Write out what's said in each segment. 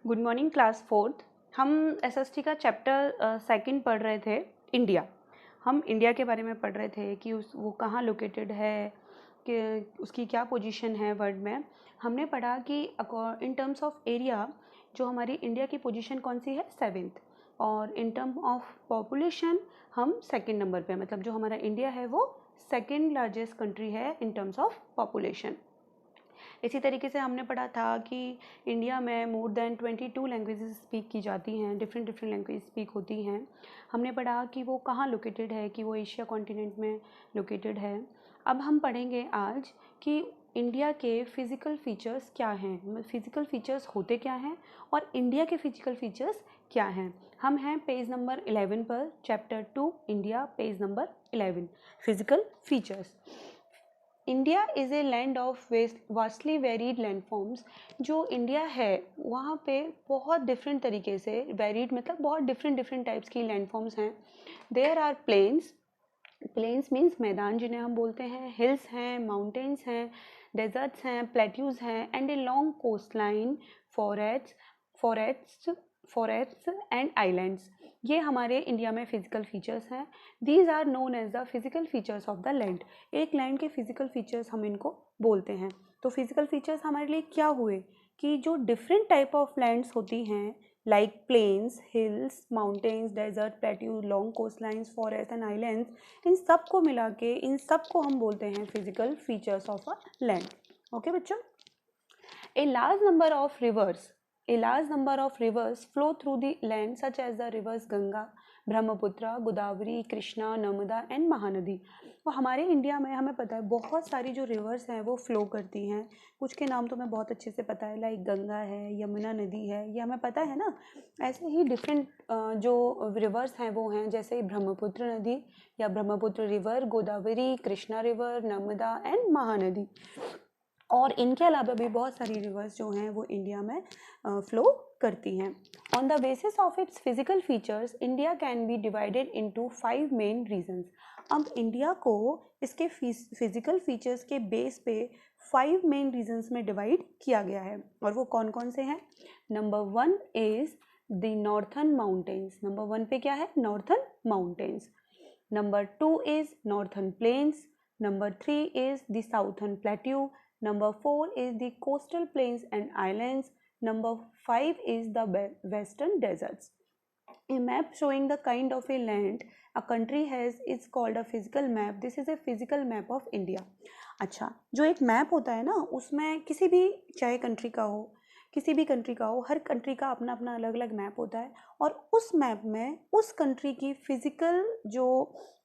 Good morning class fourth. हम SST का chapter second पढ़ रहे थे, इंडिया। हम इंडिया के बारे में पढ़ रहे थे कि वो कहाँ लोकेटेड है, कि उसकी क्या पोजीशन है वर्ल्ड में। हमने पढ़ा कि इन टर्म्स ऑफ एरिया जो हमारी इंडिया की पोजीशन कौन सी है, 7th। और इन टर्म ऑफ पॉपुलेशन हम सेकंड नंबर पे, मतलब जो हमारा इंडिया है वो सेकंड लार्जेस्ट कंट्री है इन टर्म्स ऑफ पॉपुलेशन। इसी तरीके से हमने पढ़ा था कि इंडिया में मोर देन 22 लैंग्वेजेस स्पीक की जाती हैं, डिफरेंट डिफरेंट लैंग्वेज स्पीक होती हैं। हमने पढ़ा कि वो कहाँ लोकेटेड है, कि वो एशिया कॉन्टिनेंट में लोकेटेड है। अब हम पढ़ेंगे आज कि इंडिया के फिज़िकल फीचर्स क्या हैं, फिज़िकल फीचर्स होते क्या हैं और इंडिया के फिजिकल फीचर्स क्या हैं। हम हैं पेज नंबर 11 पर, chapter 2 India, page number 11, physical features. India is a land of vastly varied landforms. जो इंडिया है वहाँ पे बहुत डिफरेंट तरीके से, वेरीड मतलब बहुत डिफरेंट डिफरेंट टाइप्स की लैंडफॉर्म्स हैं। There are plains, plains means मैदान जिन्हें हम बोलते हैं, हिल्स हैं, माउंटेन्स हैं, डेजर्ट्स हैं, प्लेट्यूज हैं, and a long coast line, forest forest forest and islands. ये हमारे इंडिया में फिजिकल फीचर्स हैं। These are known as the physical features of the land. एक लैंड के फिजिकल फीचर्स हम इनको बोलते हैं। तो फिजिकल फीचर्स हमारे लिए क्या हुए कि जो डिफरेंट टाइप ऑफ लैंड्स होती हैं, like plains, hills, mountains, desert, plateau, long coast lines, forest and islands, इन सब को मिला के इन सब को हम बोलते हैं physical features of a land. Okay बच्चों। A large number of rivers, a large number of rivers flow through the land such as the rivers Ganga, Brahmaputra, Godavari, Krishna, Narmada and Mahanadi. तो हमारे इंडिया में हमें पता है बहुत सारी जो रिवर्स हैं वो फ्लो करती हैं। कुछ के नाम तो हमें बहुत अच्छे से पता है, लाइक गंगा है, यमुना नदी है, ये हमें पता है ना। ऐसे ही डिफरेंट जो रिवर्स हैं वो हैं, जैसे ब्रह्मपुत्र नदी या Brahmaputra river, Godavari, Krishna river, Narmada and Mahanadi. और इनके अलावा भी बहुत सारी रिवर्स जो हैं वो इंडिया में फ्लो करती हैं। On the basis of its physical features, India can be divided into 5 main regions. अब इंडिया को इसके फिजिकल फीचर्स के बेस पे 5 मेन रीजन्स में डिवाइड किया गया है, और वो कौन कौन से हैं। Number 1 is the northern mountains. Number 1 पे क्या है, northern mountains. Number 2 is northern plains. Number 3 is the southern plateau. Number 4 is the coastal plains and islands. Number 5 is the western deserts. A map showing the kind of a land a country has is called a physical map. This is a physical map of India. अच्छा, जो एक map होता है ना, उसमें किसी भी, चाहे कंट्री का हो, किसी भी कंट्री का हो, हर कंट्री का अपना अपना अलग अलग मैप होता है, और उस मैप में उस कंट्री की फिजिकल जो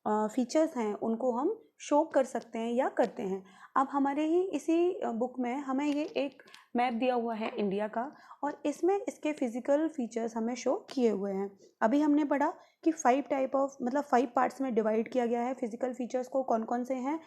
फीचर्स हैं उनको हम शो कर सकते हैं या करते हैं। अब हमारे ही इसी बुक में हमें ये एक मैप दिया हुआ है इंडिया का, और इसमें इसके फिजिकल फीचर्स हमें शो किए हुए हैं। अभी हमने पढ़ा कि 5 टाइप ऑफ, मतलब 5 पार्ट्स में डिवाइड किया गया है फिजिकल फीचर्स को। कौन कौन से हैं,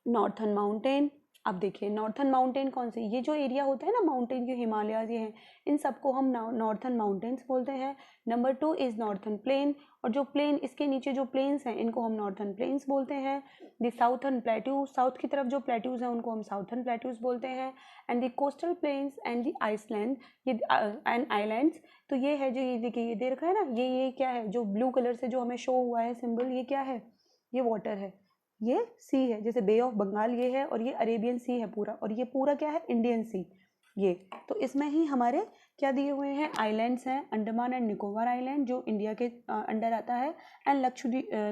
नॉर्थन माउंटेन। अब देखिए नॉर्थन माउंटेन कौन से, ये जो एरिया होता है ना माउंटेन के, हिमालयाज ये हैं, इन सबको हम नॉर्थन माउंटेन्स बोलते हैं। नंबर 2 इज नॉर्थन प्लेन, और जो प्लेन, इसके नीचे जो प्लेन्स हैं इनको हम नॉर्थन प्लेन्स बोलते हैं। द साउथर्न प्लेट्यू, साउथ की तरफ जो प्लेट्यूज हैं उनको हम साउथर्न प्लेट्यूज बोलते हैं। And the coastal plains and the island, ये एंड आइलैंड्स। तो ये है जो, ये देखिए ये दे रखा है ना, ये क्या है, जो ब्लू कलर से जो हमें शो हुआ है सिंबल, ये क्या है, ये वाटर है, ये सी है, जैसे बे ऑफ बंगाल ये है, और ये अरेबियन सी है पूरा, और ये पूरा क्या है, इंडियन सी। ये तो इसमें ही हमारे क्या दिए हुए हैं, आइलैंड्स हैं, अंडमान एंड निकोबार आइलैंड जो इंडिया के अंडर आता है, एंड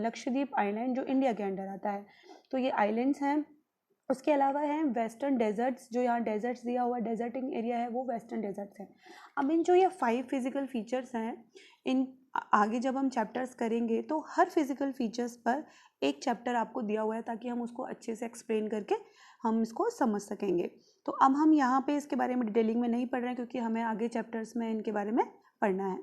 लक्षद्वीप आइलैंड जो इंडिया के अंडर आता है। तो ये आइलैंड्स हैं। उसके अलावा है वेस्टर्न डेजर्ट्स, जो यहाँ डेजर्ट्स दिया हुआ डेजर्टिंग एरिया है वो वेस्टर्न डेजर्ट्स हैं। अब इन जो ये 5 फिजिकल फीचर्स हैं, इन आगे जब हम चैप्टर्स करेंगे तो हर फिजिकल फीचर्स पर एक चैप्टर आपको दिया हुआ है, ताकि हम उसको अच्छे से एक्सप्लेन करके हम इसको समझ सकेंगे। तो अब हम यहाँ पे इसके बारे में डिटेलिंग में नहीं पढ़ रहे हैं, क्योंकि हमें आगे चैप्टर्स में इनके बारे में पढ़ना है।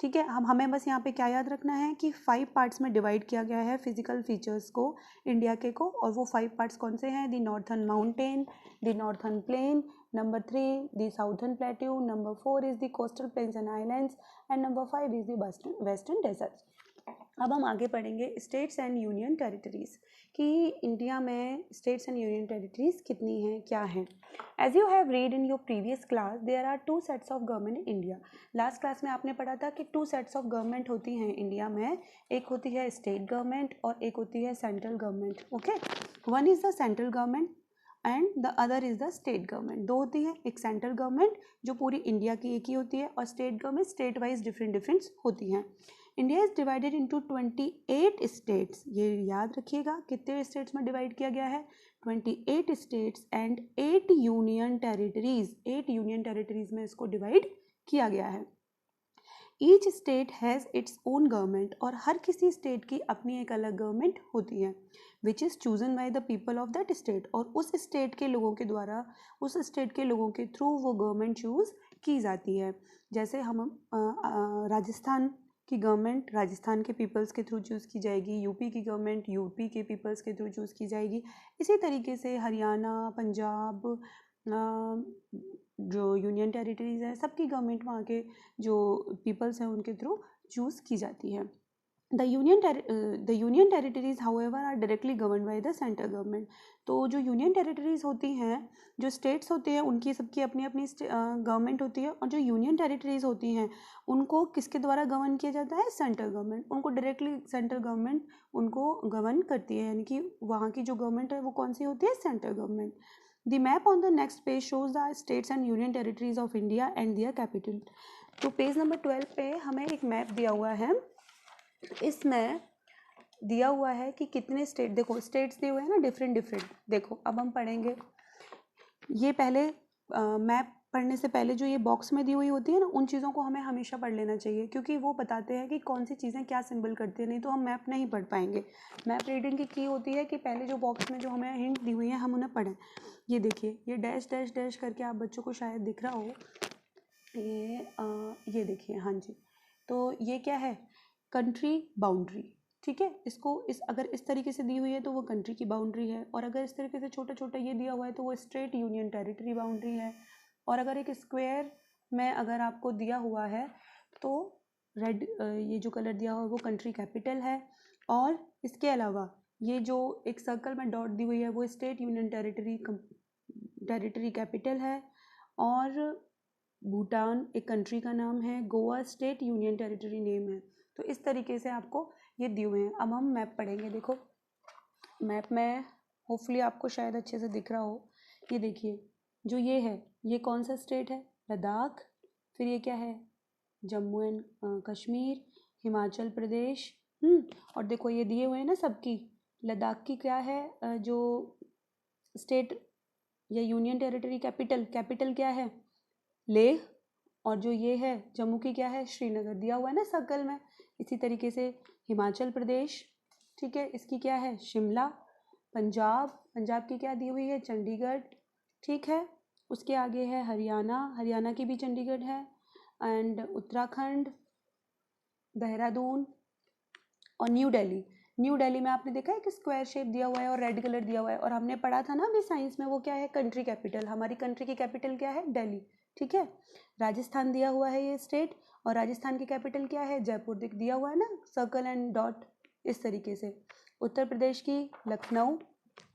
ठीक है, हमें बस यहाँ पे क्या याद रखना है कि 5 पार्ट्स में डिवाइड किया गया है फिजिकल फीचर्स को इंडिया के को, और वो 5 पार्ट्स कौन से हैं, the northern mountain, the northern plain, number 3 the southern plateau, number 4 is the coastal plains and islands, and number 5 is the western deserts. अब हम आगे पढ़ेंगे स्टेट्स एंड यूनियन टेरिटरीज कि इंडिया में स्टेट्स एंड यूनियन टेरिटरीज कितनी हैं, क्या हैं। As you have read in your previous class there are 2 sets of government in India. Last class में आपने पढ़ा था कि 2 सेट्स ऑफ गवर्नमेंट होती हैं इंडिया में, एक होती है स्टेट गवर्नमेंट और एक होती है central government. Okay, one is the central government and the other is the state government. दो होती है, एक सेंट्रल गवर्नमेंट जो पूरी इंडिया की एक ही होती है और state government state wise different होती हैं। India is divided into 28 states. ये याद रखिएगा कितने स्टेट्स में डिवाइड किया गया है, 28 states and 8 union territories. 8 union territories में इसको डिवाइड किया गया है। Each state has its own government, और हर किसी स्टेट की अपनी एक अलग गवर्नमेंट होती है, which is chosen by the people of that state. और उस स्टेट के लोगों के द्वारा, उस स्टेट के लोगों के थ्रू वो गवर्नमेंट चूज़ की जाती है। जैसे हम राजस्थान की गवर्नमेंट राजस्थान के पीपल्स के थ्रू चूज़ की जाएगी, यूपी की गवर्नमेंट यूपी के पीपल्स के थ्रू चूज़ की जाएगी। इसी तरीके से हरियाणा, पंजाब, जो यूनियन टेरिटरीज है, सबकी गवर्नमेंट वहाँ के जो पीपल्स हैं उनके थ्रू चूज़ की जाती है। The union territories however are directly govern by the central government. तो जो यूनियन टेरिटरीज होती हैं, जो स्टेट्स होते हैं, उनकी सबकी अपनी अपनी गवर्नमेंट होती है, और जो यूनियन टेरिटरीज होती हैं उनको किसके द्वारा गवर्न किया जाता है, सेंट्रल गवर्नमेंट। उनको डायरेक्टली सेंट्रल गवर्नमेंट उनको गवर्न करती है, यानी कि वहाँ की जो गवर्नमेंट है वो कौन सी होती है, central government. The map on the next page shows the states and union territories of India and their capital। तो पेज नंबर 12 पे हमें एक मैप दिया हुआ है। इसमें दिया हुआ है कि कितने स्टेट, देखो स्टेट्स दिए हुए हैं ना डिफरेंट। देखो अब हम पढ़ेंगे, ये पहले मैप पढ़ने से पहले जो ये बॉक्स में दी हुई होती है ना, उन चीज़ों को हमें हमेशा पढ़ लेना चाहिए, क्योंकि वो बताते हैं कि कौन सी चीज़ें क्या सिंबल करती है, नहीं तो हम मैप नहीं पढ़ पाएंगे। मैप रीडिंग की होती है कि पहले जो बॉक्स में जो हमें हिंट दी हुई है हम उन्हें पढ़ें। ये देखिए, ये डैश डैश डैश करके आप बच्चों को शायद दिख रहा हो, ये देखिए, हाँ जी। तो ये क्या है, कंट्री बाउंड्री, ठीक है। इसको अगर इस तरीके से दी हुई है तो वो कंट्री की बाउंड्री है, और अगर इस तरीके से छोटा छोटा ये दिया हुआ है तो वो स्टेट यूनियन टेरिटरी बाउंड्री है। और अगर एक स्क्वायर में अगर आपको दिया हुआ है तो रेड, ये जो कलर दिया हुआ है वो कंट्री कैपिटल है। और इसके अलावा ये जो एक सर्कल में डॉट दी हुई है वो स्टेट यूनियन टेरिटरी कैपिटल है। और भूटान एक कंट्री का नाम है, Goa state union territory name है। तो इस तरीके से आपको ये दिए हुए हैं। अब हम मैप पढ़ेंगे। देखो मैप में होपफुली आपको शायद अच्छे से दिख रहा हो। ये देखिए, जो ये है ये कौन सा स्टेट है, लद्दाख। फिर ये क्या है, जम्मू एंड कश्मीर, हिमाचल प्रदेश। और देखो ये दिए हुए हैं ना सबकी, लद्दाख की क्या है, जो स्टेट या यूनियन टेरिटरी कैपिटल क्या है, लेह। और जो ये है जम्मू की क्या है, श्रीनगर, दिया हुआ है ना सर्कल में। इसी तरीके से हिमाचल प्रदेश, ठीक है, इसकी क्या है, शिमला। पंजाब की क्या दी हुई है, चंडीगढ़, ठीक है। उसके आगे है हरियाणा की भी चंडीगढ़ है। एंड उत्तराखंड, देहरादून और न्यू दिल्ली में आपने देखा है कि स्क्वायर शेप दिया हुआ है और रेड कलर दिया हुआ है, और हमने पढ़ा था ना अभी साइंस में, वो क्या है, कंट्री कैपिटल। हमारी कंट्री की कैपिटल क्या है, दिल्ली, ठीक है। राजस्थान दिया हुआ है ये स्टेट, और राजस्थान की कैपिटल क्या है, जयपुर, दिया हुआ है ना सर्कल एंड डॉट, इस तरीके से। उत्तर प्रदेश की लखनऊ,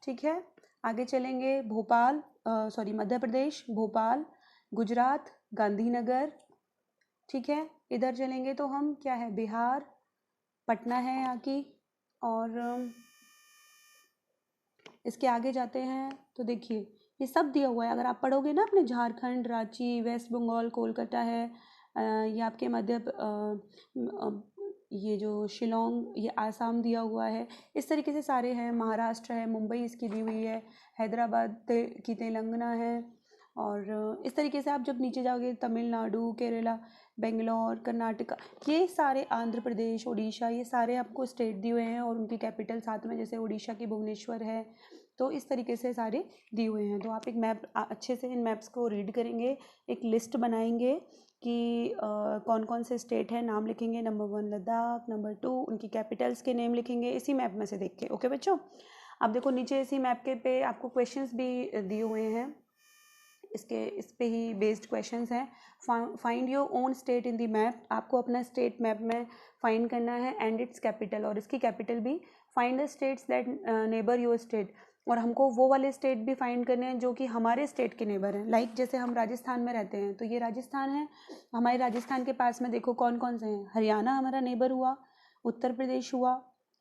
ठीक है। आगे चलेंगे भोपाल, मध्य प्रदेश भोपाल, गुजरात गांधीनगर, ठीक है। इधर चलेंगे तो हम क्या है, बिहार पटना है यहाँ की। और इसके आगे जाते हैं तो देखिए ये सब दिया हुआ है। अगर आप पढ़ोगे ना अपने, झारखंड, रांची, वेस्ट बंगाल, कोलकाता है, ये आपके ये जो शिलोंग, ये आसाम दिया हुआ है। इस तरीके से सारे हैं, महाराष्ट्र है, मुंबई इसकी दी हुई है, हैदराबाद की तेलंगाना है। और इस तरीके से आप जब नीचे जाओगे, तमिलनाडु, केरला, बेंगलोर, कर्नाटका, ये सारे, आंध्र प्रदेश, उड़ीसा, ये सारे आपको स्टेट दिए हुए हैं और उनकी कैपिटल साथ में, जैसे उड़ीसा की भुवनेश्वर है। तो इस तरीके से सारे दिए हुए हैं। तो आप एक मैप अच्छे से इन मैप्स को रीड करेंगे, एक लिस्ट बनाएंगे कि कौन कौन से स्टेट हैं, नाम लिखेंगे, नंबर 1 लद्दाख, नंबर 2 उनकी कैपिटल्स के नेम लिखेंगे इसी मैप में से देख के। ओके बच्चों, अब देखो नीचे इसी मैप के पे आपको क्वेश्चंस भी दिए हुए हैं। इस पे ही बेस्ड क्वेश्चंस हैं। Find your own state in the map, आपको अपना स्टेट मैप में फाइंड करना है, एंड इट्स कैपिटल, और इसकी कैपिटल भी। Find the states that neighbour your state, और हमको वो वाले स्टेट भी फाइंड करने हैं जो कि हमारे स्टेट के नेबर हैं। लाइक जैसे हम राजस्थान में रहते हैं तो ये राजस्थान है, हमारे राजस्थान के पास में देखो कौन कौन से हैं। हरियाणा हमारा नेबर हुआ, उत्तर प्रदेश हुआ,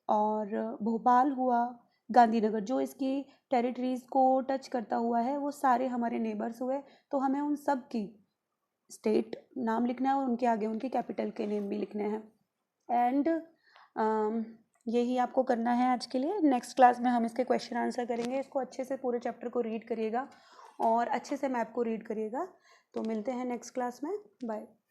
और भोपाल हुआ, गांधीनगर, जो इसकी टेरिटरीज़ को टच करता हुआ है वो सारे हमारे नेबर्स हुए। तो हमें उन सब की स्टेट नाम लिखना है और उनके आगे उनके कैपिटल के नेम भी लिखने हैं। एंड यही आपको करना है आज के लिए। नेक्स्ट क्लास में हम इसके क्वेश्चन आंसर करेंगे। इसको अच्छे से पूरे चैप्टर को रीड करिएगा और अच्छे से मैप को रीड करिएगा। तो मिलते हैं नेक्स्ट क्लास में। बाय।